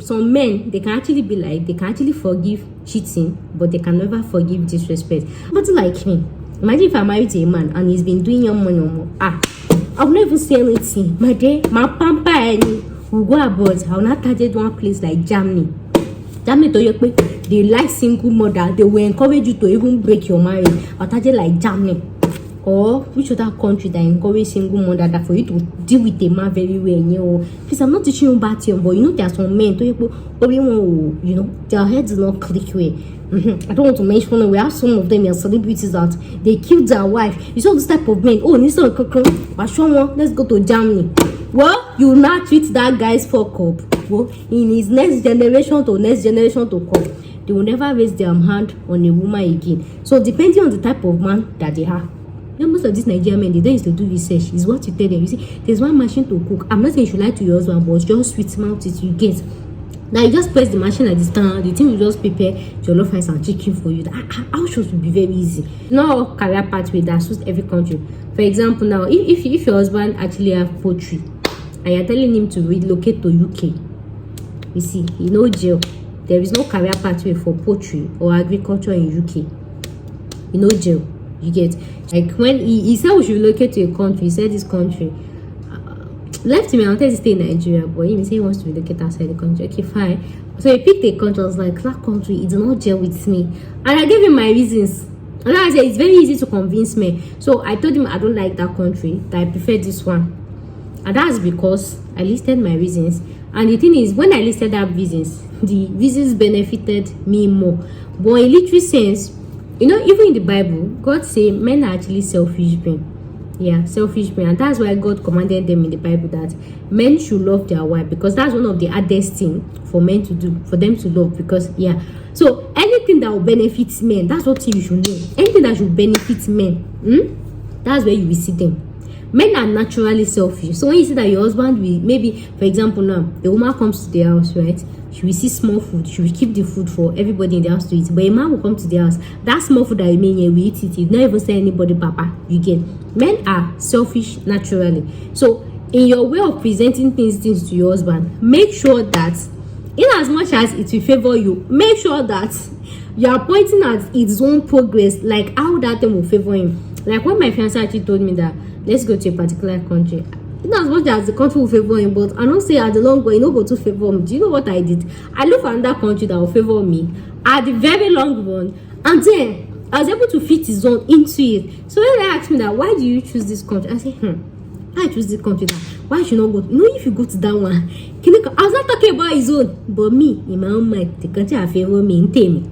Some men, they can actually be like, they can actually forgive cheating, but they can never forgive disrespect. But like me, imagine if I married to a man and he's been doing your money, I will never say anything. My dear, my pamper, will go abroad. I will not target one place like Germany. Germany, they like single mother. They will encourage you to even break your marriage. Or target like Germany. Or which other country that encourage single mother that for you to deal with a man very well, you know. Because I'm not teaching you about him, but you know there are some men, you know, their heads do not click way. I don't want to mention, we have some of them, are celebrities that they killed their wife. You saw this type of men. Oh, let's go to Germany. Well, you will not treat that guy's fuck up. Well, in his next generation to come, they will never raise their hand on a woman again. So depending on the type of man that they have. Most of these Nigerian men, they don't used to do research. Is what you tell them. You see, there's one machine to cook. I'm not saying you should lie to your husband, but just sweet mouth it you get. Now you just press the machine at the stand. The thing will just prepare jollof rice and chicken for you. How should be very easy. Not all career pathway that suits every country. For example, now if your husband actually have poultry and you're telling him to relocate to UK, you see, you know jail. There is no career pathway for poultry or agriculture in UK. You know jail. You get, like when he said we should relocate to a country, he said this country left me. I wanted to stay in Nigeria, but he said he wants to relocate outside the country. Okay, fine. So he picked a country. I was like, that country, it did not gel with me, and I gave him my reasons. And I said it's very easy to convince me. So I told him I don't like that country, that I prefer this one, and that's because I listed my reasons. And the thing is, when I listed that reasons, the reasons benefited me more. But in literary sense, you know, even in the Bible, God say men are actually selfish beings. Yeah, selfish beings. And that's why God commanded them in the Bible that men should love their wife, because that's one of the hardest things for men to do, for them to love. Because, yeah. So, anything that will benefit men, that's what you should know. Anything that should benefit men, that's where you will see them. Men are naturally selfish. So when you see that your husband will, maybe, for example, now, the woman comes to the house, right? She will see small food. She will keep the food for everybody in the house to eat. But a man will come to the house. That small food that remain here, we eat it. You not even say anybody, papa. You get. Men are selfish naturally. So in your way of presenting things to your husband, make sure that, in as much as it will favor you, make sure that you are pointing at its own progress, like how that thing will favor him. Like when my fiancé actually told me that let's go to a particular country. In as much as the country will favor him, but I don't say at the long run, you know, go to favor me. Do you know what I did? I looked for another country that will favor me at the very long run, and then I was able to fit his own into it. So when they asked me that, why do you choose this country? I said, I choose this country. Why should not go? You know, if you go to that one, I was not talking about his own, but me, in my own mind, the country I favor me in me.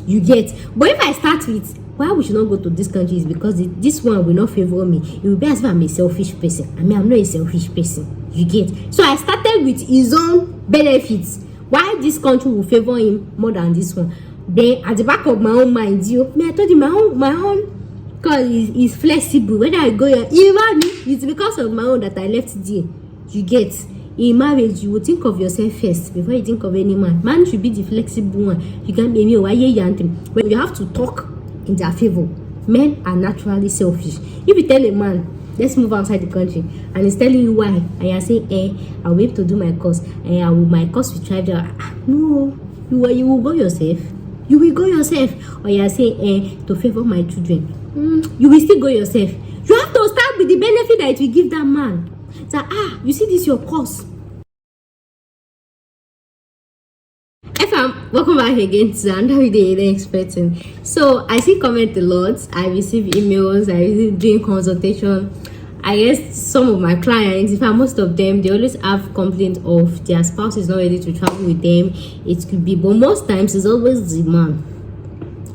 You get. But if I start with why we should not go to this country is because this one will not favor me. It will be as if I'm a selfish person. I mean, I'm not a selfish person. You get. So I started with his own benefits. Why this country will favor him more than this one? Then at the back of my own mind, I told you my own because is flexible. When I go here, it's because of my own that I left there. You get. In marriage, you will think of yourself first before you think of any man. Man should be the flexible one. You can be me or but you have to talk in their favor. Men are naturally selfish. If you tell a man, let's move outside the country, and he's telling you why, and you're saying, I'll be able to do my course, and my course will drive there. No, you will go yourself. You will go yourself. Or you're saying, to favor my children. You will still go yourself. You have to start with the benefit that it will give that man. So, you see this your course. Welcome back again to another video you're expecting. So I see comment a lot. I receive emails. I receive doing consultation. I guess some of my clients, in fact most of them, they always have complaint of their spouse is not ready to travel with them. It could be, but most times it's always the man.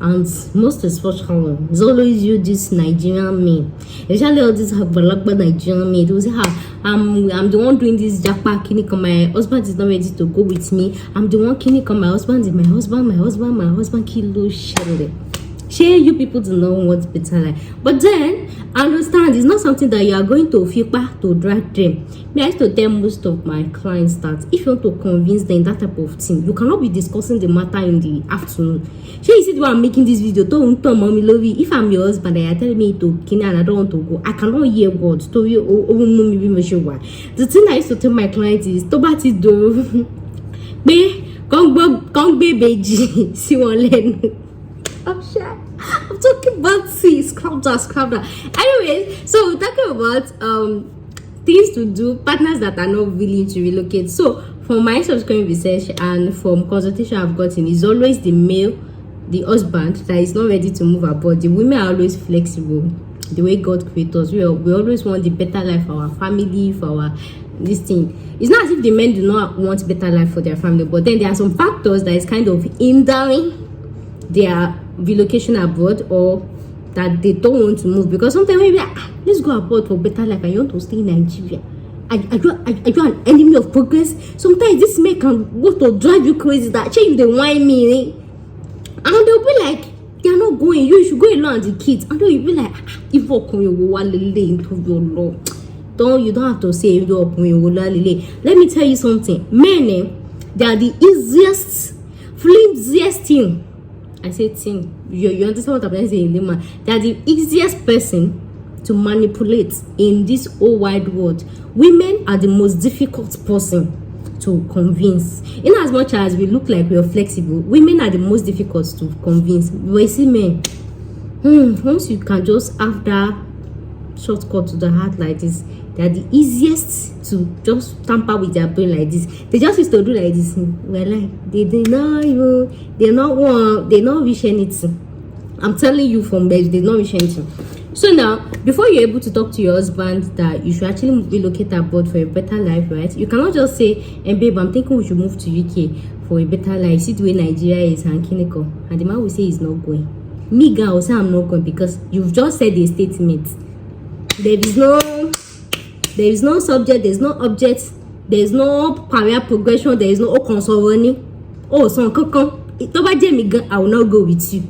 And most especially, it's always you, this Nigerian men. Especially all these Balagba Nigerian men. They will say, I'm the one doing this jackpot kinika. My husband is not ready to go with me. I'm the one kinika. My husband is my husband kilo share. Share, you people to know what's better like. But then understand it's not something that you are going to feel back to drag them. Me, I used to tell most of my clients that if you want to convince them that type of thing, you cannot be discussing the matter in the afternoon. She you see the way I'm making this video. Don't mommy love you. If I'm your husband and you're telling me to Kenya and I don't want to go, I cannot hear words. To you, the thing I used to tell my clients is, "Tobati do." Kong baby see one len. I'm shy. I'm talking about scrub that. Anyways, so we're talking about things to do, partners that are not willing to relocate. So from my subsequent research and from consultation I've gotten, is always the male, the husband, that is not ready to move abroad. The women are always flexible. The way God created us, we always want the better life for our family, for our this thing. It's not as if the men do not want better life for their family, but then there are some factors that is kind of hindering their relocation abroad, or that they don't want to move. Because sometimes maybe let's go abroad for better life and you want to stay in Nigeria. Are you an enemy of progress? Sometimes this man can go to drive you crazy, that you they whine me, and they'll be like, they are not going, you should go along with the kids. And then you'll be like, if you come into your law, you don't have to say you don't. Let me tell you something. Men, they are the easiest, flimsiest thing. I say thing. You understand what I'm saying? They are the easiest person to manipulate in this whole wide world. Women are the most difficult person to convince. In as much as we look like we are flexible, women are the most difficult to convince. But you see men, once you can just have that shortcut to the heart like this, they are the easiest to just tamper with their brain like this. They just used to do like this. We're like, they not wish anything. I'm telling you from bed, they not wish anything. So now, before you're able to talk to your husband that you should actually relocate abroad for a better life, right? You cannot just say, and babe, I'm thinking we should move to UK for a better life. See the way Nigeria is and the man will say he's not going. Me, girl, will say I'm not going because you've just said a statement. There is no subject, there's no object, there's no career progression, there is no consolini. Oh, so I will not go with you.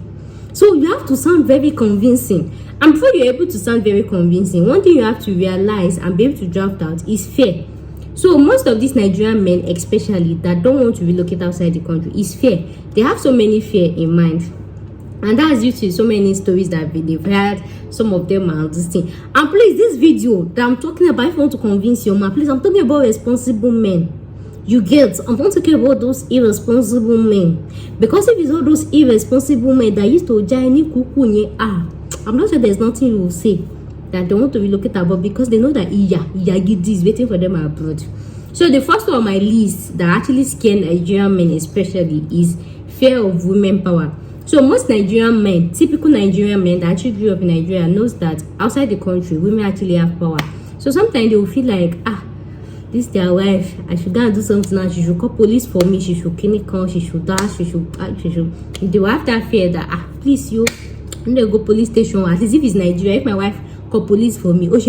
So you have to sound very convincing. And before you're able to sound very convincing, one thing you have to realize and be able to draft out is fear. So most of these Nigerian men, especially, that don't want to relocate outside the country, is fear. They have so many fear in mind. And that's due to so many stories that they've heard. Some of them are this thing. And please, this video that I'm talking about, if you want to convince your man, please, I'm talking about responsible men. You get, I'm not talking about those irresponsible men. Because if it's all those irresponsible men that used to I'm not sure there's nothing you will say that they want to relocate abroad, because they know that Iyagidi is waiting for them abroad. So the first one on my list that actually scare Nigerian men especially is fear of women power. So most Nigerian men, typical Nigerian men that actually grew up in Nigeria, knows that outside the country, women actually have power. So sometimes they will feel like, this their wife, I should go and do something now. She should call police for me. She should kill me, she should dash, she should. They will have that fear that, please, you. I'm gonna go police station. As if it's Nigeria. If my wife call police for me, police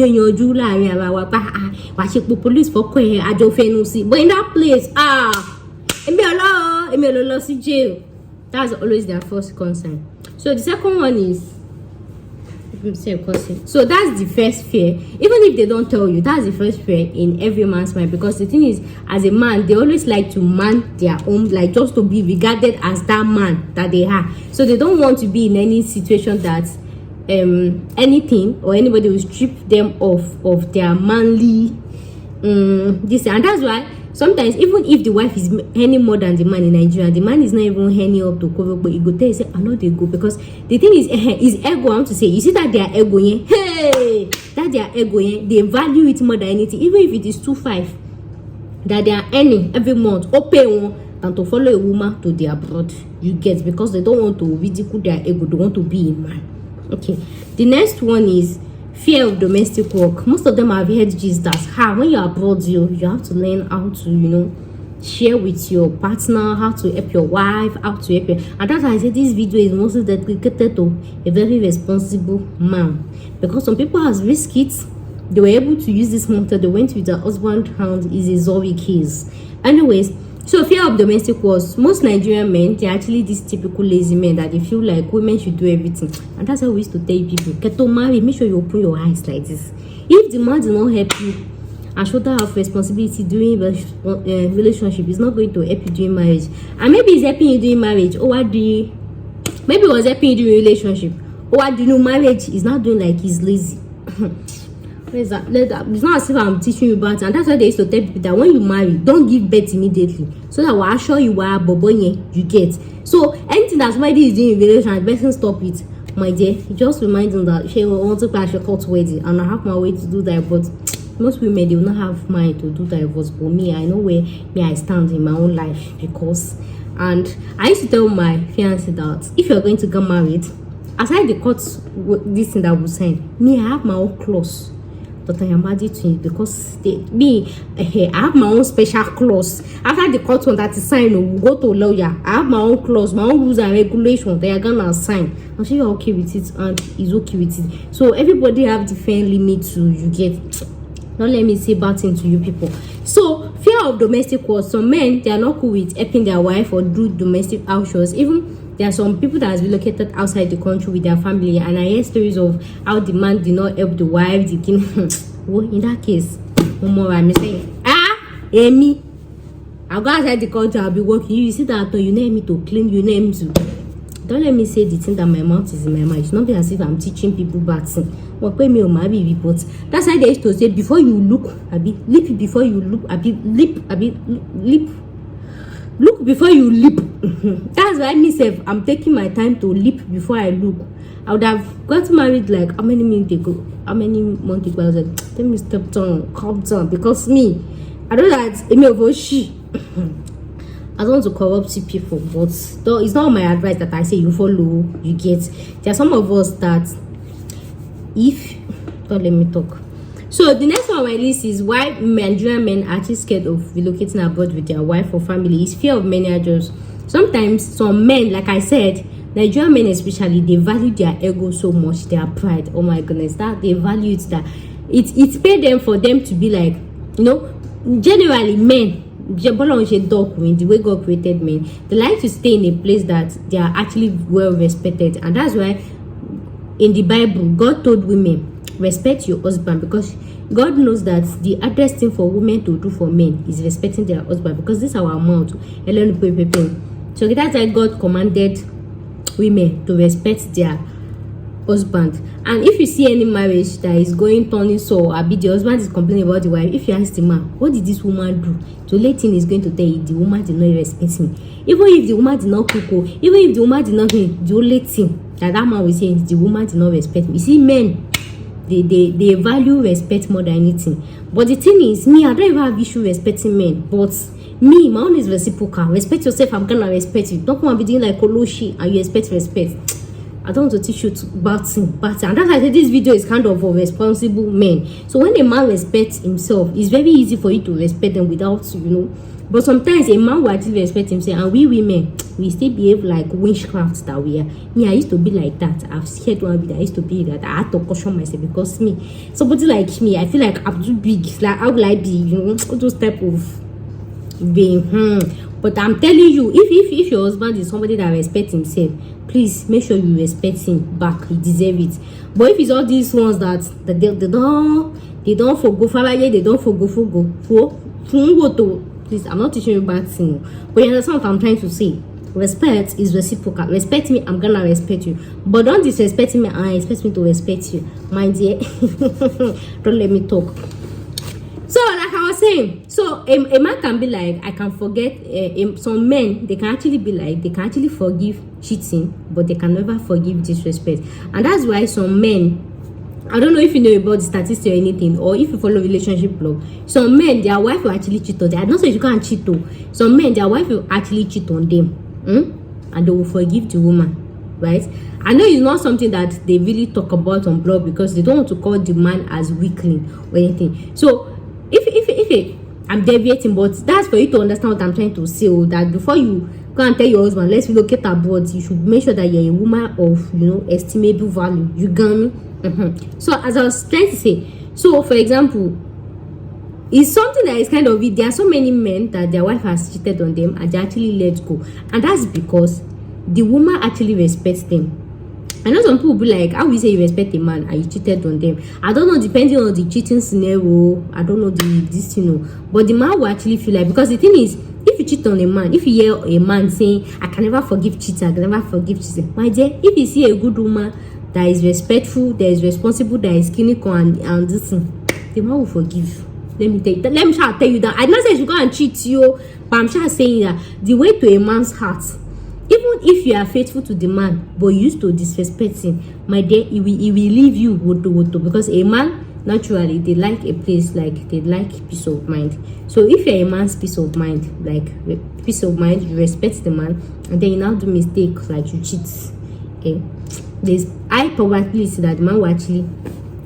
for but in that place, jail. That's always their first concern. So the second one is, so that's the first fear. Even if they don't tell you, that's the first fear in every man's mind. Because the thing is, as a man, they always like to man their own, like just to be regarded as that man that they are. So they don't want to be in any situation that anything or anybody will strip them of their manly this. And that's why sometimes, even if the wife is earning more than the man in Nigeria, the man is not even earning up to cover, but he go tell you, say, I know they go. Because the thing is ego. I want to say, you see that their ego, hey, that their ego, they value it more than anything. Even if it is 2.5 that they are earning every month, or pay one, than to follow a woman to their abroad. You get, because they don't want to ridicule their ego, they want to be a man. Okay, the next one is fear of domestic work. Most of them have heard gist that when you're abroad, you have to learn how to, share with your partner, how to help your wife, how to help you. And that's why I say this video is mostly dedicated to a very responsible man. Because some people have risked it. They were able to use this method. They went with their husband, and is a Zoe case. Anyways, so fear of domestic work. Most Nigerian men, they're actually these typical lazy men that they feel like women should do everything. And that's how we used to tell people, get to marry, make sure you open your eyes like this. If the man does not help you and shoulder have responsibility during relationship, is not going to help you during marriage. And maybe he's helping you during marriage, or what do you, maybe he was helping you during relationship, or what do you know, marriage is not doing, like he's lazy. It's not as if I'm teaching you about it. And that's why they used to tell people that when you marry, don't give birth immediately, so that will assure you why bobonye you get. So anything that somebody is doing in relation, the person stop it, my dear. It just reminds them that she will want to plan a court wedding, and I have my way to do that. But most women, they will not have mind to do divorce. But me, I know where I stand in my own life, because, and I used to tell my fiancé that if you're going to get married, aside the court, this thing that we sign, me, I have my own clause that I am added to it, because I have my own special clause. After the court one that is signed, we go to lawyer. I have my own clause, my own rules and regulations. They are gonna sign. I'm sure you're okay with it, and is okay with it. So everybody have different limits to you get. Don't let me say bad thing to you people. So fear of domestic work. Some men, they are not cool with helping their wife or do domestic house chores. Even there are some people that has relocated outside the country with their family, and I hear stories of how the man did not help the wife. Well, in that case, no more. I'm saying, Amy, I'll go outside the country. I'll be working. You see that? You need me to clean. You need me to. Don't let me say the thing that my mouth is in my mouth. It's not as if I'm teaching people bad thing. But that's why they used to say, before you look, leap before you look, leap. Look before you leap. That's why myself, I'm taking my time to leap before I look. I would have got married like how many months ago? I was like, let me step down, calm down, because me, I know that I don't want to corrupt people, but though it's not my advice that I say you follow, you get. There are some of us that don't let me talk. So the next one on my list is why Nigerian men are actually scared of relocating abroad with their wife or family is fear of managers. Sometimes some men, like I said, Nigerian men especially, they value their ego so much, their pride. Oh my goodness, that they value it, that it's paid them for them to be like, generally men, the way God created men, they like to stay in a place that they are actually well respected. And that's why in the Bible, God told women, respect your husband, because God knows that the hardest thing for women to do for men is respecting their husband, because this is our mouth. So that's why God commanded women to respect their husband. And if you see any marriage that is turning so, the husband is complaining about the wife, if you ask the man, what did this woman do? The late thing is going to tell you, the woman did not respect me. Even if the woman did not cook, even if the woman did not do the only thing that man will say is the woman did not respect me. You see, men, they value respect more than anything. But the thing is, me, I don't even have issue respecting men. But me, my own is reciprocal. Respect yourself, I'm gonna respect you. Don't come and be doing like Koloshi and you expect respect. I don't want to teach you to bad thing. And that's why I said this video is kind of for responsible men. So when a man respects himself, it's very easy for you to respect them without, But sometimes a man will actually respect himself, and we women, we still behave like witchcraft that we are. Me, I used to be like that. I've shared one video. I used to be like that. I had to caution myself, because me, somebody like me, I feel like I'm too big. Like, how will I be? All those type of being. But I'm telling you, if your husband is somebody that respects himself, please make sure you respect him back. He deserves it. But if it's all these ones that they don't forgo, they don't forgo. Please, I'm not teaching you bad thing, but you understand what I'm trying to say. Respect is reciprocal. Respect me, I'm gonna respect you. But don't disrespect me and expect me to respect you, my dear. Don't let me talk. So, like I was saying, so a man can be like, I can forget. Some men, they can actually be like, they can actually forgive cheating, but they can never forgive disrespect. And that's why some men, I don't know if you know about the statistics or anything, or if you follow relationship blog, some men, their wife will actually cheat on them. I'm not saying you can't cheat though. Some men, their wife will actually cheat on them, and they will forgive the woman, right? I know it's not something that they really talk about on blog, because they don't want to call the man as weakling or anything. So if I'm deviating, but that's for you to understand what I'm trying to say. That before you go and tell your husband, let's relocate abroad, you should make sure that you're a woman of estimable value. You got me? So as I was trying to say, so for example, it's something that is kind of it. There are so many men that their wife has cheated on them and they actually let go, and that's because the woman actually respects them. I know some people will be like, how will you say you respect a man and you cheated on them? I don't know, depending on the cheating scenario, I don't know this but the man will actually feel like, because the thing is, if you cheat on a man, if you hear a man saying, I can never forgive cheating, I can never forgive cheating, my dear, if you see a good woman that is respectful, that is responsible, that is clinical and this thing, the man will forgive you. Let me tell you that. I not say you go and cheat you, but I'm just saying that the way to a man's heart, even if you are faithful to the man, but you used to disrespect him, my dear, he will leave you woto, because a man naturally they like a place, like they like peace of mind. So if you're a man's peace of mind, like peace of mind, you respect the man, and then you now do mistakes like you cheat, okay, there's high probability that the man will actually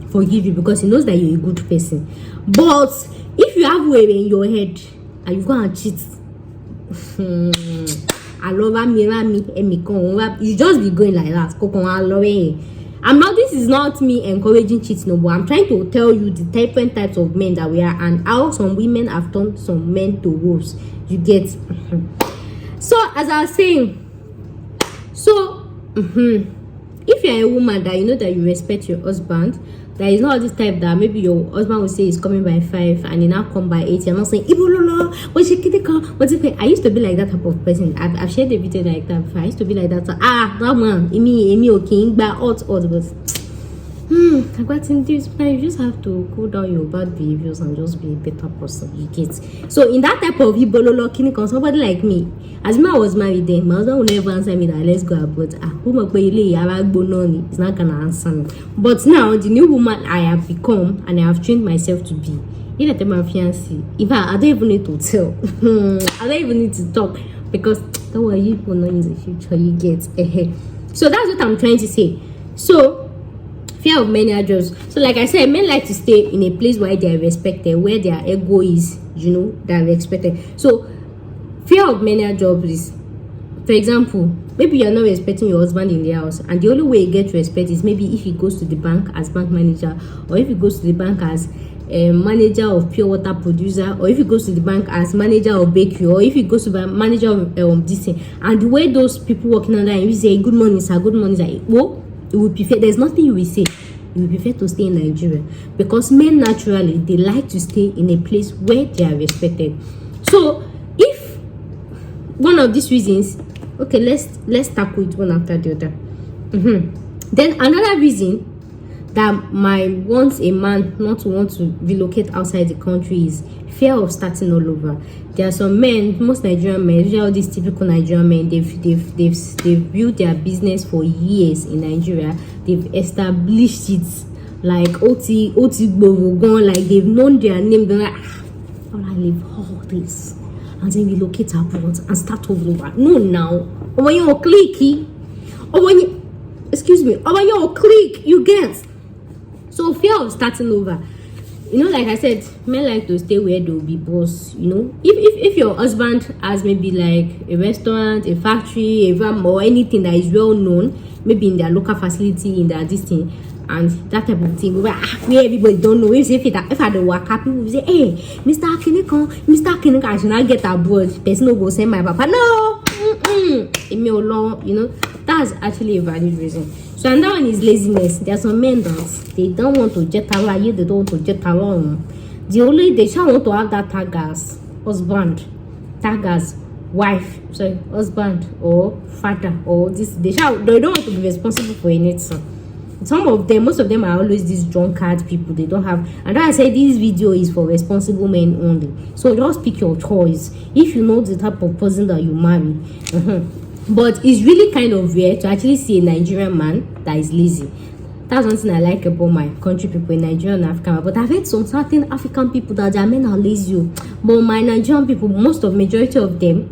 forgive you because he knows that you're a good person. But if you have way in your head and you go and cheat, you just be going like that. This is not me encouraging cheating, no, but I'm trying to tell you the different types of men that we are and how some women have turned some men to wolves. You get? So as I was saying, so if you're a woman that you know that you respect your husband, there is not this type that maybe your husband will say he's coming by 5 and he now come by 8. You're not saying Ibololo, what's it? I used to be like that type of person. I've shared a video like that before. I used to be like that. So, that man, Emi okay, but but I got in this. You just have to cool down your bad behaviors and just be a better person. You get? So in that type of Ibololo kini, somebody like me, as I was married then, my husband will never answer me that let's go abroad. It's not gonna answer me. But now the new woman I have become and I have trained myself to be, if I tell my fiancé, in fact, I don't even need to tell. I don't even need to talk because don't worry, you will know in the future. You get? So that's what I'm trying to say. So fear of many jobs. So like I said, men like to stay in a place where they are respected, where their ego is, they are respected. So fear of many jobs is, for example, maybe you're not respecting your husband in the house, and the only way you get respect is maybe if he goes to the bank as bank manager, or if he goes to the bank as manager of pure water producer, or if he goes to the bank as manager of bakery, or if he goes to the manager of this thing. And the way those people working under him, you say good morning sir, good morning sir, well, it would prefer, there's nothing you will say, you will prefer to stay in Nigeria, because men naturally they like to stay in a place where they are respected. So if one of these reasons, okay, let's tackle it one after the other. Then another reason that might want a man not to want to relocate outside the country is fear of starting all over. There are some men, most Nigerian men, usually all these typical Nigerian men, they've built their business for years in Nigeria. They've established it like OT Bovogon, like they've known their name. They're like, I live all this, and then relocate abroad and start all over. No, now when you're clicky, or when you, excuse me, or when you're click, you get. So fear of starting over. Like I said, men like to stay where they'll be boss. If your husband has maybe like a restaurant, a factory, a farm, or anything that is well known, maybe in their local facility, in their this thing, and that type of thing, where everybody don't know. If I don't work, people will say, hey, Mr. Akiniko, I should not get abroad. Person no go send my papa. No, that's actually a valid reason. So another one is laziness. There are some men that they don't want to jet around. They don't want to jet around. They just want to have that tag as husband, tag as wife, sorry, husband or father or this. They don't want to be responsible for anything. Most of them are always these drunkard people. They don't have. And I say this video is for responsible men only. So just pick your choice. If you know the type of person that you marry. But it's really kind of rare to actually see a Nigerian man that is lazy. That's one thing I like about my country people in Nigeria and Africa. But I've heard some certain African people that their men are lazy. But my Nigerian people, majority of them,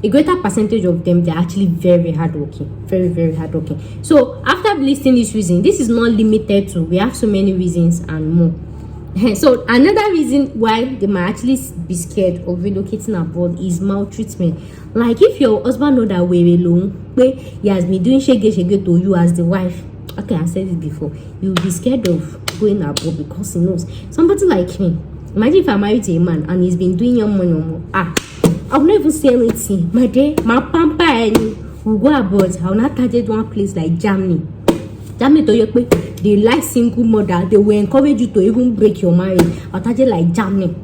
a greater percentage of them, they're actually very hardworking. Very, very hardworking. So after listing this reason, this is not limited to, we have so many reasons and more. So another reason why they might actually be scared of relocating abroad is maltreatment. Like if your husband know that we're alone, where he has been doing shege to you as the wife, okay, I said it before, you'll be scared of going abroad because he knows. Somebody like me, imagine if I'm married to a man and he's been doing your money, I'll never say anything. My day, my pamper, and we'll go abroad. I'll not target one place like Germany. They like single mother. They will encourage you to even break your marriage. I'll target like Germany.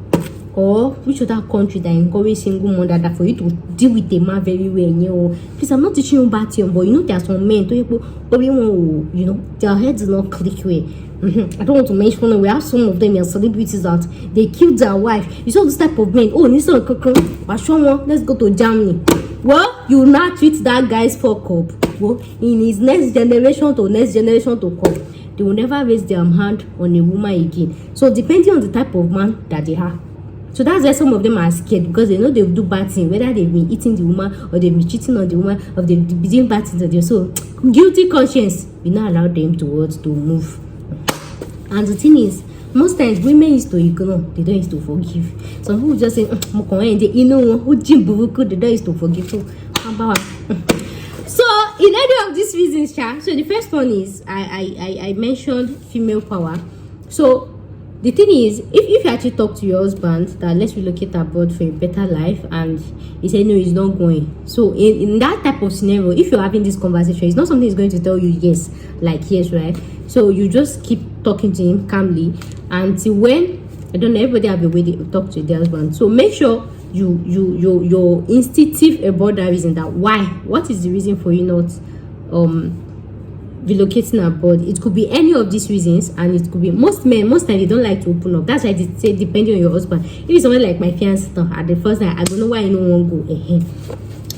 or which other country that encourage single mother that for you to deal with a man very well? Please, I'm not teaching you bad thing, but there are some men probably want, their heads do not click well. I don't want to mention them. We have some of them are celebrities that they killed their wife. You saw this type of men. Oh, let's go to Germany. Well, you will not treat that guy's fuck up. Well, in his next generation to come, they will never raise their hand on a woman again. So depending on the type of man that they have. So that's why some of them are scared, because they know they'll do bad things, whether they've been eating the woman or they've been cheating on the woman or they've been doing bad things to them. So guilty conscience will not allow them to move. And the thing is, most times women used to ignore, they don't used to forgive. Some people just say, they don't used to forgive. So in any of these reasons, so the first one is I mentioned female power. So the thing is, if you actually talk to your husband that let's relocate abroad for a better life, and he said no, he's not going. So in that type of scenario, if you're having this conversation, it's not something he's going to tell you yes, right? So you just keep talking to him calmly until when, I don't know, everybody have a way to talk to their husband. So make sure you're instinctive about that reason. That why, what is the reason for you not relocating abroad? It could be any of these reasons, and it could be most times they don't like to open up. That's why they say depending on your husband. If it's someone like my fiancé at the first time, I don't know why I don't want to go ahead.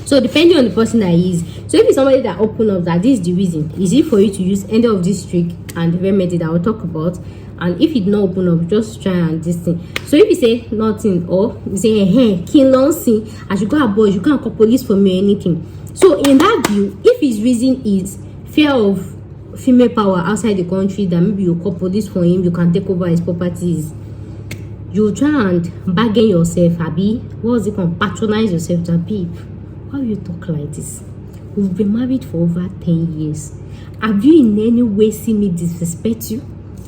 So depending on the person that he is. So if it's somebody that open up that this is the reason, is it for you to use any of this trick and remedy that I will talk about? And if it not open up, just try and this thing. So if you say nothing, or you say I should go abroad, you can't call police for me or anything. So in that view, if his reason is fear of female power outside the country, that maybe you call police for him, you can take over his properties, you try and bargain yourself, Abby. What's it called? Patronize yourself to babe. Why you talk like this? We've been married for over 10 years. Have you in any way seen me disrespect you?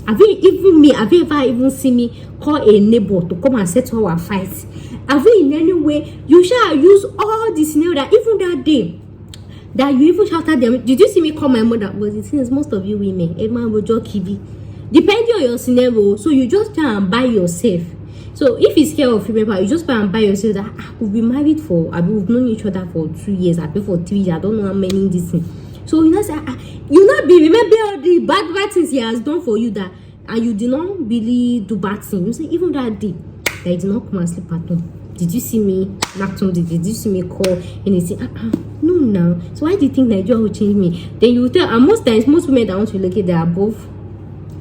Have you ever even seen me call a neighbor to come and settle our fight? Have you in any way, you shall use all the scenario that even that day that you even shouted them? Did you see me call my mother? Well, the thing is, most of you women, everyone will just kibi. Depending on your scenario, so you just try and buy yourself. So if it's care of female power, you just try and buy yourself that we've been married for, we've known each other for 2 years, for 3 years, I don't know how many this thing. So you not say, you not be remember all the bad things he has done for you, that and you did not really do bad things. You say even that day that you did not come and sleep at home. Did you see me knock on? Did you see me call? And he say, no now. So why do you think Nigeria will change me? Then you will tell, and most times most women that want to relocate, they are above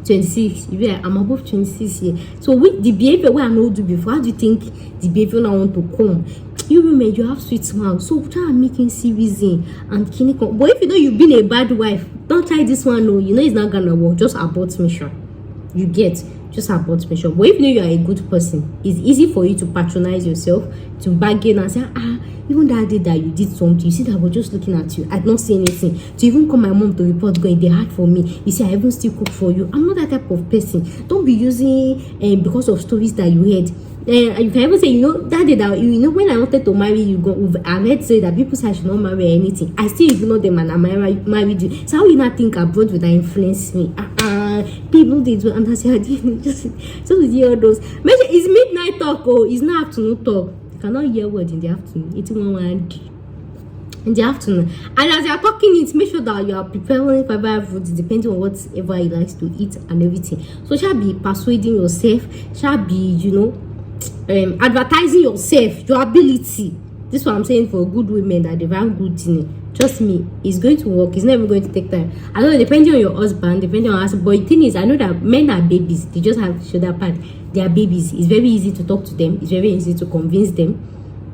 26. You be like, I'm above 26 years. So with the behavior where I know do before, how do you think the behavior now want to come? You women, you have sweet smile, so try and make it serious and clinical. But if you know you've been a bad wife, don't try this one. No, you know it's not gonna work. Just abort mission. You get just abort mission. But if you know you are a good person, it's easy for you to patronize yourself, to bargain and say, even that day that you did something, you see that I was just looking at you, I did not say anything. To even call my mom to report, going, they hard for me. You see, I even still cook for you. I'm not that type of person. Don't be using because of stories that you heard. You can even say, that day that when I wanted to marry you, I've heard say that people say I should not marry or anything. I still ignore them and I married you. So how you not think abroad would that influence me? People did and I say I didn't just hear those. Mention it's midnight talk, it's not afternoon talk. You cannot hear word in the afternoon. It's in the afternoon. And as you are talking it, make sure that you are preparing favorite foods depending on whatever you like to eat and everything. So shall be persuading yourself, shall be advertising yourself, your ability. This is what I'm saying for good women, that they have good thing. Trust me, it's going to work. It's never going to take time. I know, depending on your husband, depending on us. But the thing is, I know that men are babies. They just have shoulder pad. They are babies. It's very easy to talk to them. It's very easy to convince them.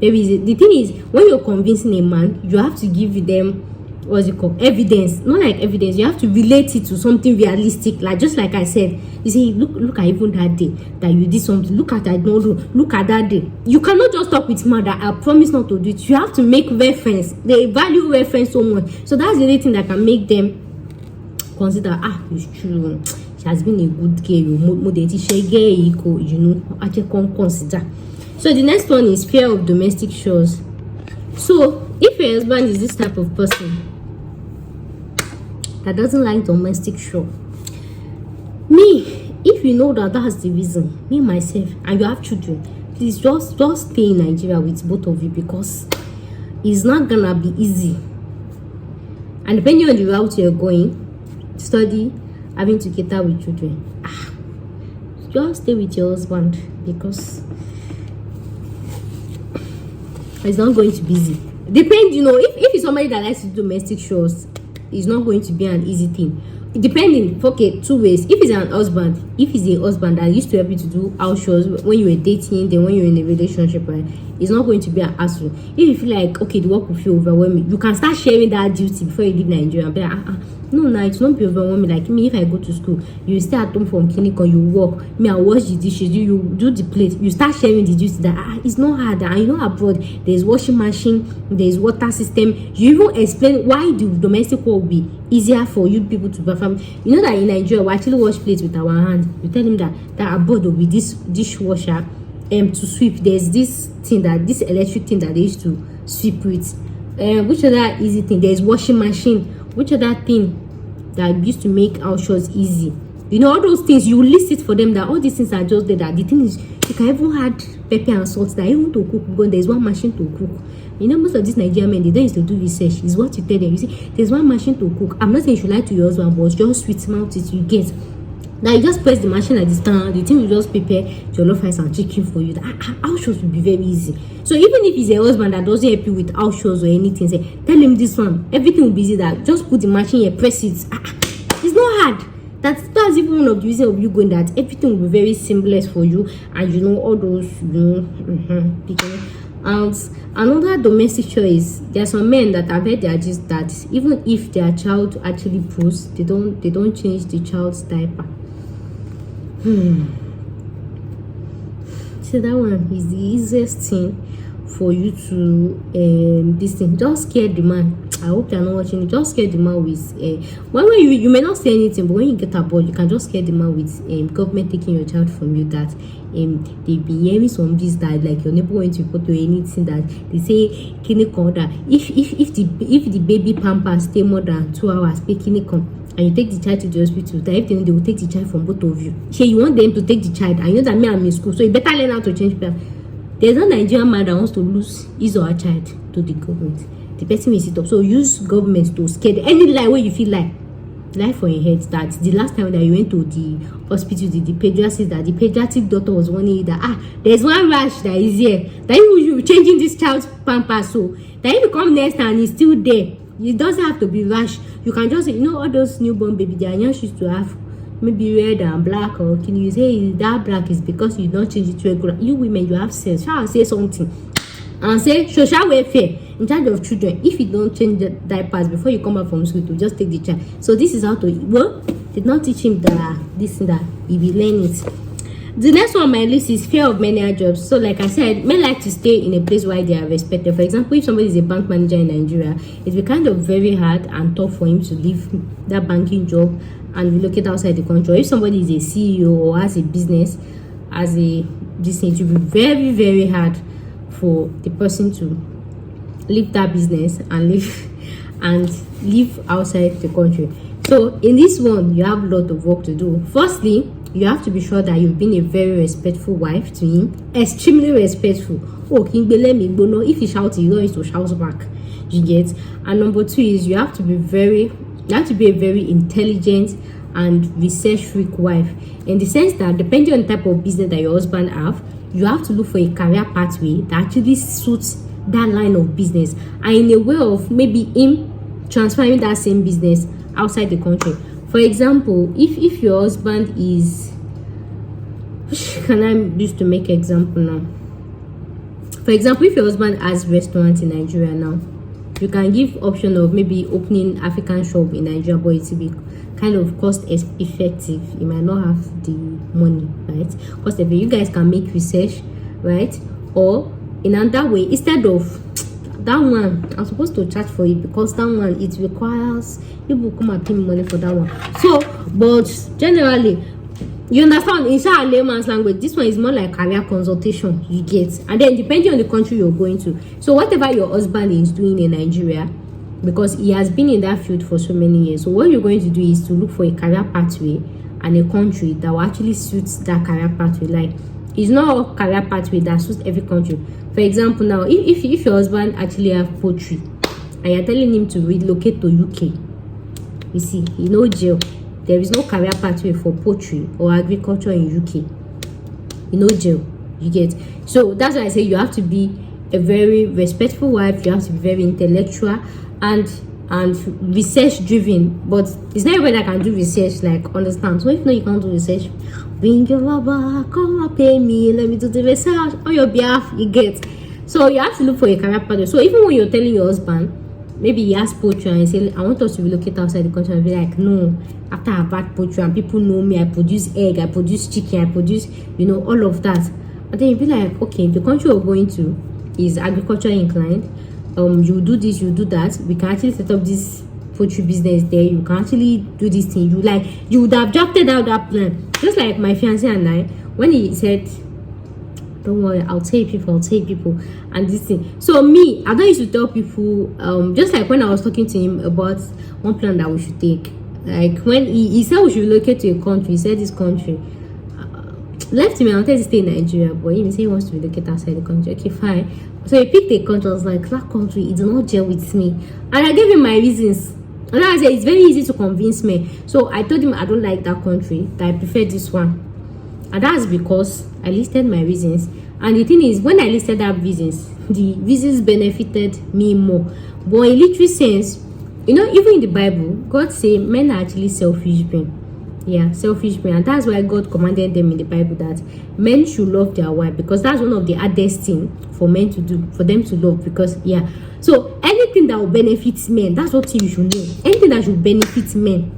Very easy. The thing is, when you're convincing a man, you have to give them what's it called, evidence. Not like evidence, you have to relate it to something realistic. Like just like I said, you say, look at even that day that you did something. Look at that, no, look at that day. You cannot just talk with man that I promise not to do it. You have to make reference. They value reference so much. So that's the only thing that can make them consider, it's true, she has been a good girl, I can consider. So the next one is fear of domestic chores. So if your husband is this type of person that doesn't like domestic chores, if you know that that's the reason, me myself, and you have children, please just stay in Nigeria with both of you, because it's not gonna be easy. And depending on the route you're going, study, having to cater with children, just stay with your husband, because it's not going to be easy. Depend, if it's somebody that likes to do domestic chores, it's not going to be an easy thing. Depending, okay, two ways. If he's a husband that used to help you to do house chores when you were dating, then when you're in a relationship, right, it's not going to be an hassle. If you feel like, okay, the work will feel overwhelming, you can start sharing that duty before you leave Nigeria and be like, no, it won't be overwhelming. Like me, if I go to school, you stay at home from clinic or you work, me, I wash the dishes, you do the plate, you start sharing the duty. That it's not hard. And abroad, there's washing machine, there's water system. You even explain why the domestic work will be easier for you people to perform. That in Nigeria, we actually wash plates with our hand. You tell him that abroad will be this dishwasher to sweep. There's this electric thing that they used to sweep with. Which other easy thing? There's washing machine. Which other thing that used to make our chores easy? All those things, you list it for them, that all these things are just there. That the thing is, you can even add pepper and salt, that even to cook, because there's one machine to cook. Most of these Nigerian men, they don't used to do research. Is what you tell them. You see, there's one machine to cook. I'm not saying you should lie to your husband, but just sweet mouth it, you get. Now you just press the machine at this time, the thing will just prepare jollof rice and chicken for you. House chores will be very easy. So even if it's a husband that doesn't help you with house chores or anything, say, tell him this one, everything will be easy. That just put the machine here, press it. It's not hard. That's even one of the reasons of you going, that everything will be very seamless for you, and all those And another domestic choice, there are some men that I've heard their gist that even if their child actually poos, they don't change the child's diaper. So that one is the easiest thing for you to this thing. Just scare the man. I hope they're not watching it. Just scare the man with when you may not say anything, but when you get aboard, you can just scare the man with government taking your child from you. That they've been hearing some this that like your neighbor went to report to anything, that they say clinic order. If the baby pampers stay more than 2 hours, pay clinic on. And you take the child to the hospital, that if they will take the child from both of you. You want them to take the child, and you know that me, I'm in school, so you better learn how to change plan. There's no Nigerian man that wants to lose his or her child to the government. The person will sit up. So use government to scare them. Any lie where you feel like lie for your head, that the last time that you went to the hospital, the pediatric, that the pediatric doctor was warning you that there's one rash that is here, that you changing this child's pampers, so that if you come next and it's still there, it doesn't have to be rash. You can just say, all those newborn baby, they are young, used to have maybe red and black, or can you say that black is because you don't change it to regular. You women, you have sense. Shall say something and say social welfare in charge of children. If you don't change the diapers before you come back from school, to just take the child. So this is how to did not teach him that this and that, he will learn it. The next one on my list is fear of menial jobs. So like I said, men like to stay in a place where they are respected. For example, if somebody is a bank manager in Nigeria, it's be kind of very hard and tough for him to leave that banking job and relocate outside the country. Or if somebody is a CEO or has a business, this thing, it will be very, very hard for the person to leave that business and live outside the country. So in this one, you have a lot of work to do. Firstly, you have to be sure that you've been a very respectful wife to him, extremely respectful. If he shouts, you don't need to shout back. You get. And number two is you have to be a very intelligent and research freak wife, in the sense that depending on the type of business that your husband have, you have to look for a career pathway that actually suits that line of business, and in a way of maybe him transferring that same business outside the country. For example, if your husband is, which can I use to make example now? For example, if your husband has restaurant in Nigeria now, you can give option of maybe opening African shop in Nigeria, but it will be kind of cost effective. You might not have the money, right? Cost effective. You guys can make research, right? Or in another way, instead of that one, I'm supposed to charge for it, because that one, it requires people come and pay me money for that one. So, but generally, you understand, in a layman's language, this one is more like career consultation, you get. And then depending on the country you're going to, so whatever your husband is doing in Nigeria, because he has been in that field for so many years, so what you're going to do is to look for a career pathway and a country that will actually suit that career pathway. Like it's not a career pathway that suits every country. For example, now if your husband actually have poultry and you're telling him to relocate to UK, you see, jail. There is no career pathway for poultry or agriculture in UK. Jail. You get? So that's why I say you have to be a very respectful wife. You have to be very intellectual and research driven. But it's not everybody that can do research, like, understand. So if you can't do research, bring your lover, come and pay me, let me do the research on your behalf. You get? So you have to look for a career pathway. So even when you're telling your husband, maybe he has poultry and he say, I want us to relocate outside the country, and be like, no, after I've had poultry and people know me, I produce egg, I produce chicken, I produce, all of that. And then you'll be like, okay, the country we're going to is agriculture inclined. You do this, you do that. We can actually set up this poultry business there. You can actually do this thing. You would have drafted out that plan. Just like my fiancé and I, when he said, don't worry, I'll tell people, and this thing. So me, I don't used to tell people, just like when I was talking to him about one plan that we should take. Like when he said we should relocate to a country, he said this country. Left me, I wanted to stay in Nigeria, but he said he wants to relocate outside the country. Okay, fine. So he picked a country. I was like, that country, it did not gel with me. And I gave him my reasons. And I said, it's very easy to convince me. So I told him I don't like that country, that I prefer this one. And that's because I listed my reasons. And the thing is, when I listed that reasons, the reasons benefited me more. But in literal sense, even in the Bible, God say men are actually selfish beings. Yeah, selfish men. And that's why God commanded them in the Bible that men should love their wife, because that's one of the hardest things for men to do, for them to love. Because so anything that will benefit men, that's what you should know. Anything that should benefit men,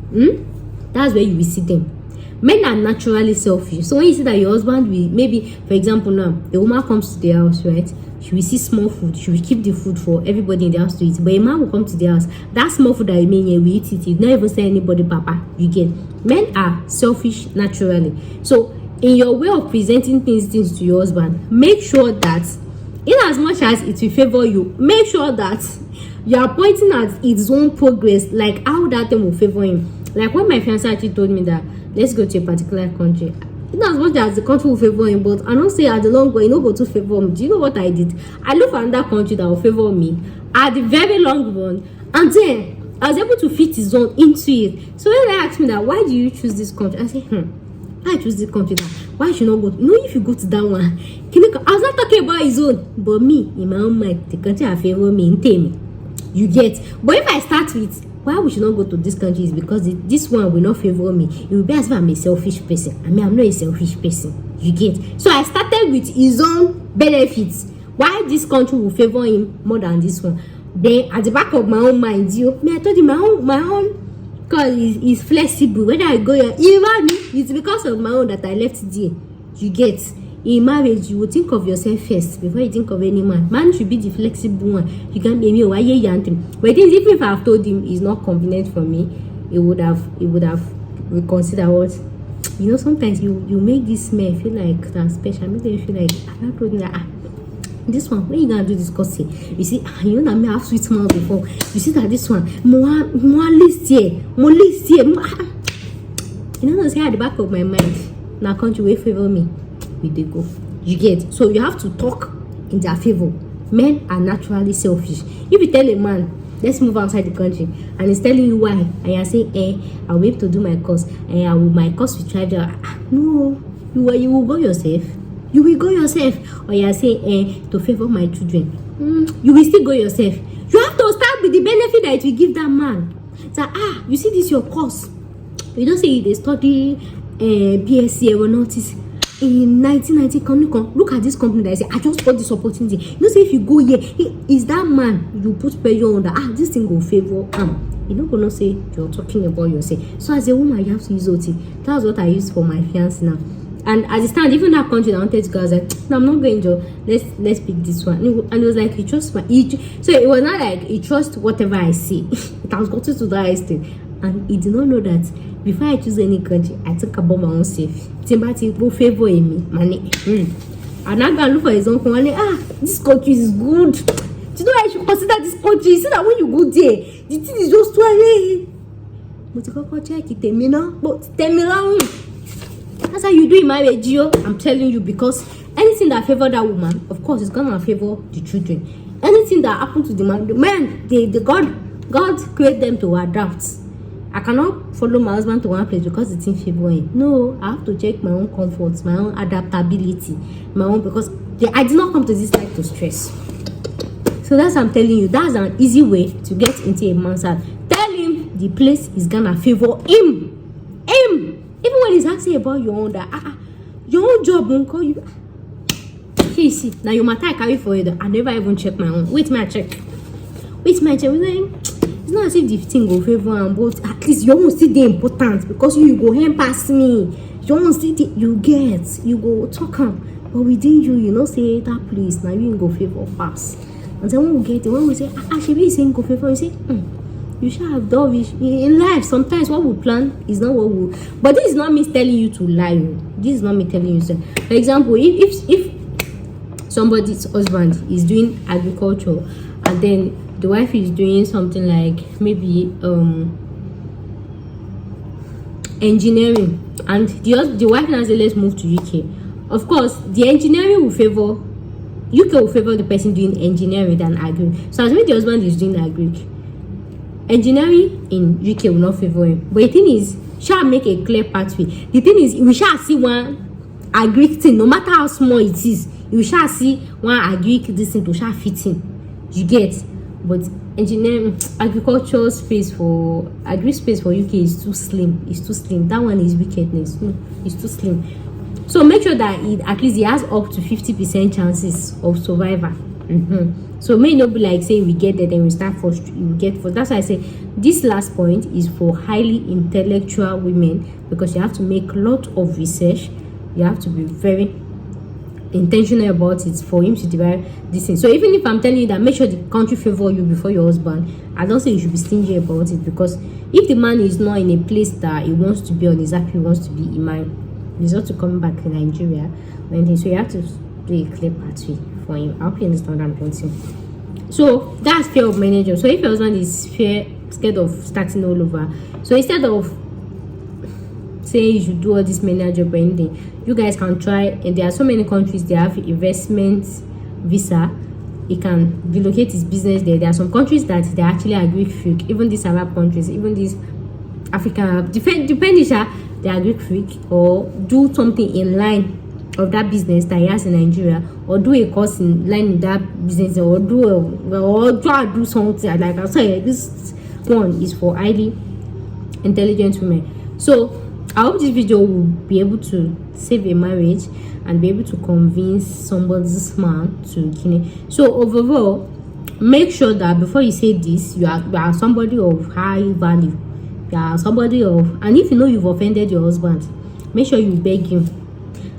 that's where you will see them. Men are naturally selfish. So when you see that your husband will, maybe for example now, a woman comes to the house, right? She will see small food. She will keep the food for everybody in the house to eat. But a man will come to the house. That small food that remain here, we eat it. You not even say anybody, Papa. You get? Men are selfish naturally. So in your way of presenting things to your husband, make sure that, in as much as it will favor you, make sure that you are pointing at its own progress, like how that thing will favor him. Like when my fiancé actually told me that let's go to a particular country, in as much as the country will favor him, but I don't say at the long run, go to favor me. Do you know what I did? I looked for another country that will favor me at the very long run, and then I was able to fit his own into it. So when they asked me that, why do you choose this country? I said, why I choose this country? Why should not go? If you go to that one, I was not talking about his own, but me, in my own mind, the country I favor me in me. You get? But if I start with why we should not go to this country is because this one will not favor me, it will be as if I'm a selfish person. I'm not a selfish person. You get? So I started with his own benefits. Why this country will favor him more than this one? Then at the back of my own mind, I told you my own because is flexible. When I go here, it's because of my own that I left there. You get? In marriage, you will think of yourself first before you think of any man. Man should be the flexible one. You can be me why you yanting. But even if I've told him it's not convenient for me, he would have reconsidered what. Sometimes you make this man feel like that's special. Make them feel like I told him that this one, when you gonna do this course, you see, that me have sweet mouth before. You see that this one, more list here. Say at the back of my mind, now country will favor me. They go. You get? So you have to talk in their favor. Men are naturally selfish. If you tell a man, let's move outside the country, and he's telling you why, and you're saying, I'll be able to do my course, and my course will try to, no, you will go yourself. You will go yourself. Or you're saying, to favor my children. You will still go yourself. You have to start with the benefit that it will give that man. So, you see this your course. You don't say they study BSc aeronautics. In 1990, look at this company that I say, I just got this opportunity. Say if you go here, is that man, you put pressure on that, this thing will favor you're not gonna say you're talking about yourself. So as a woman, you have to use OT. That's what I use for my fiancé now. And as it stands, even that country that I wanted to go, I was like, no, I'm not going to. Let's pick this one. And it was like, he trusts so it was not like he trusts whatever I say. It has gotten to that extent. And he did not know that before I choose any country, I think about my own safe. Timbati will favor me, money. And I'm gonna look for his own money. This country is good. Do you know I should consider this country? You see that when you go there, the thing is just too. But you go check it, but That's how you do in marriage, yo. I'm telling you, because anything that favor that woman, of course, is gonna favor the children. Anything that happened to the man, God create them to adapt. I cannot follow my husband to one place because it's in favor him. No, I have to check my own comforts, my own adaptability, my own, because I did not come to this life to stress. So that's what I'm telling you. That's an easy way to get into a man's heart. Tell him the place is gonna favor him. Even when he's asking about your own, that your own job won't call you. Hey, see, now your matter I carry for you. I never even check my own. Wait, my check. It's not as if the thing go favor him, but at least you won't see the important, because you go hand past me. You won't see the you go talk him. But within you know, say that place now you go favor fast. And then when we get it, when we say, she be saying go favor, you say, you should have done it. In life, sometimes what we plan is not what we. But this is not me telling you to lie. This is not me telling you. For example, if somebody's husband is doing agriculture, and then the wife is doing something like maybe engineering, and the wife now says, let's move to UK. Of course, the engineering will favor. UK will favor the person doing engineering than agri. So as the husband is doing agri, engineering in UK will not favor him. But the thing is, shall make a clear pathway. The thing is, we shall see one agri thing, no matter how small it is. You shall see one agri this thing to shall fit in. You get, but engineering, agriculture space for agri space for UK is too slim. It's too slim. That one is wickedness. It's too slim. So make sure that at least he has up to 50% chances of survival. So may not be like say we get there then we start first. That's why I say this last point is for highly intellectual women, because you have to make a lot of research. You have to be very intentional about it for him to derive this thing. So even if I'm telling you that make sure the country favor you before your husband, I don't say you should be stingy about it, because if the man is not in a place that he wants to be on, exactly he wants to be in mind, resort to coming back to Nigeria or anything, so you have to play a clear pathway for him. I hope you understand what I'm trying to say. So that's fear of manager. So if your husband is scared of starting all over, so instead of saying you should do all this manager or anything, you guys can try, and there are so many countries they have investment visa. He can relocate his business there. There are some countries that they actually agree freak, even these Arab countries, even these African depending they agree freak, or do something in line of that business that he has in Nigeria, or do a course in line with that business, or try to do something like I say. This one is for highly intelligent women. So I hope this video will be able to save a marriage and be able to convince somebody's man to kill. So overall, make sure that before you say this, you are somebody of high value. You are somebody of, and if you know you've offended your husband, make sure you beg him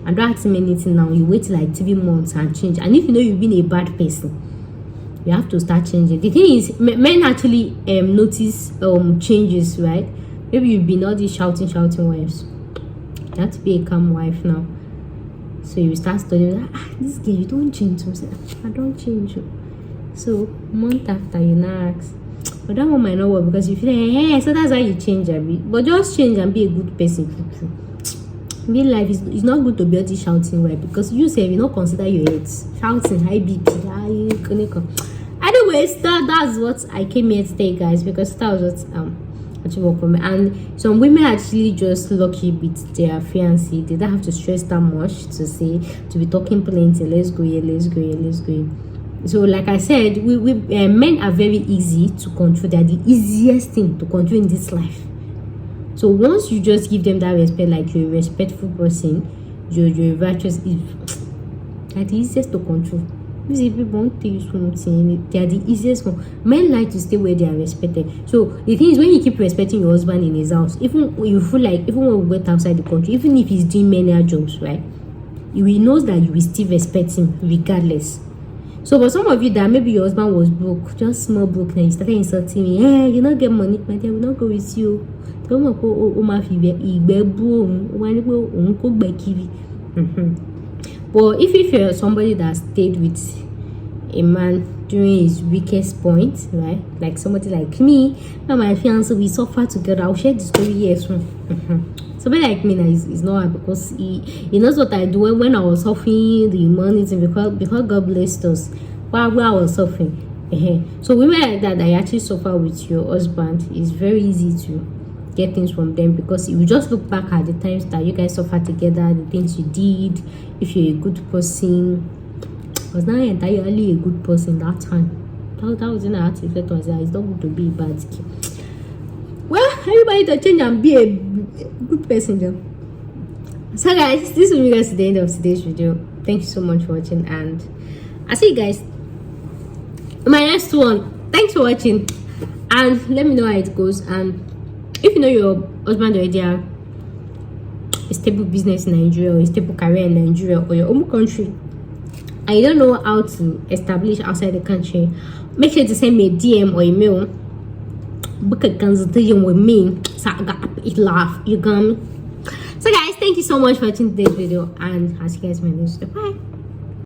and don't ask him anything now. You wait like 3 months and change. And if you know you've been a bad person, you have to start changing. The thing is, men actually notice changes, right? Maybe you've been all these shouting wives. You have to be a calm wife now. So you start studying, this girl, you don't change. I don't change you. So month after you now ask, but that one might not work, because you feel like, hey, so that's why you change a bit. But just change and be a good person. Real life is not good to be all this shouting wife, because you say you don't consider your heads shouting, high BP, anyways, that's what I came here today, guys, because that was what actually work for me. And some women actually just lucky with their fiancé. They don't have to stress that much to be talking plenty. Let's go here, let's go here, let's go here. So like I said, we men are very easy to control. They are the easiest thing to control in this life. So once you just give them that respect, like you're a respectful person, you're virtuous, they're the easiest to control. These people won't tell you something. They are the easiest one. Men like to stay where they are respected. So the thing is, when you keep respecting your husband in his house, even when you feel like, even when we went outside the country, even if he's doing many jobs, right, he knows that you will still respect him regardless. So for some of you that maybe your husband was broke, just small broke, and you started insulting me, hey, you don't get money, my dear, will not go with you. But if you're somebody that stayed with a man during his weakest point, right, like somebody like me and my fiancé, we suffer together. I'll share the story here soon. Somebody like me now is not hard, because he knows what I do when I was suffering the money thing, because God blessed us while I was suffering. So women like that actually suffer with your husband, it's very easy to get things from them, because you just look back at the times that you guys suffer together, the things you did, if you're a good person. Because now you're entirely a good person that time. That wasn't an active letter. It's not good to be a bad kid. Well, everybody to change and be a good person, though. So guys, this will bring us to the end of today's video. Thank you so much for watching, and I'll see you guys in my next one. Thanks for watching, and let me know how it goes. And if you know your husband already have a stable business in Nigeria, or a stable career in Nigeria or your home country, and you don't know how to establish outside the country, make sure to send me a DM or email, book a consultation with me, so I got a laugh. You got me? So guys, thank you so much for watching today's video, and I'll see you guys in my next video. Bye.